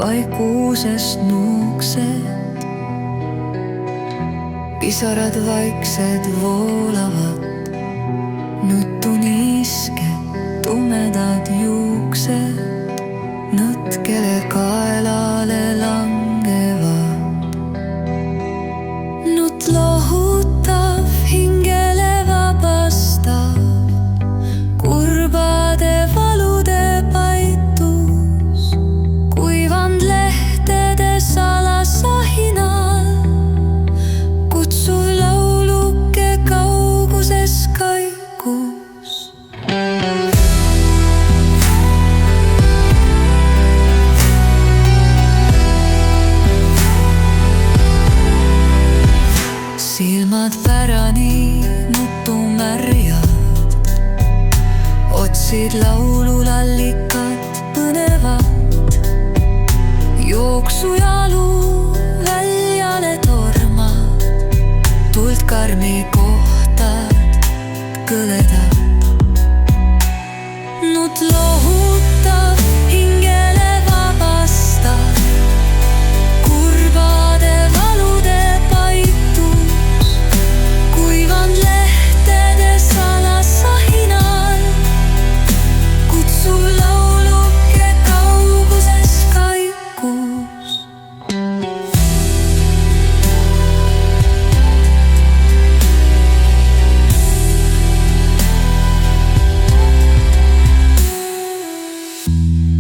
vaikuusest nuuksed, pisarad vaiksed voolavad, nuttu niisked tumedad juuksed, nõtkele kaelale langevad. Nutt lohutav, hingele vabastav, kurbade valude paitus, kuivand lehtede salasahinal, kutsuv lauluke kauguses kaikus. Silmad pärani nutumärjad, otsid laululallikat põnevat, jooksujalu väljale tormad, tuld karmi kohta kõledad. Nutt lohutab, hingele vabastab, kurbade valude paitus, kuivand lehtede salasahinal, kutsuv lauluke kauguses kaikus.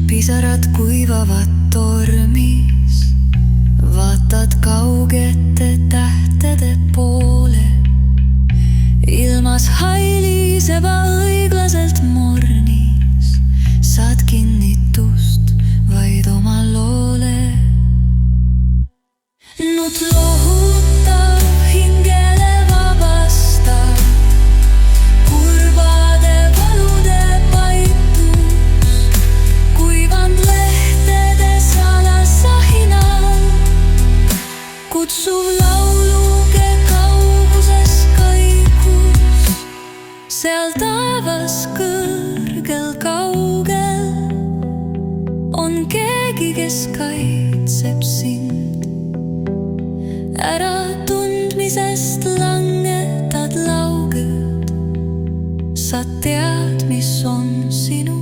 Pisarad kuivavad tormis, vaatad kaugete tähtede poole, ilmas hailiseba õiglaselt mornis, saad kinnitust vaid oma loole. Nutt lohutab, hingele vabastab, kurbade valude paitus, kuivand lehtede salasahinal, kutsuv lauluke kauguses kaikus. Seal taevas kõrgel kaugel on keegi, kes kaitseb sind. Äratundmisest langetad lauged, sa tead, mis on sinu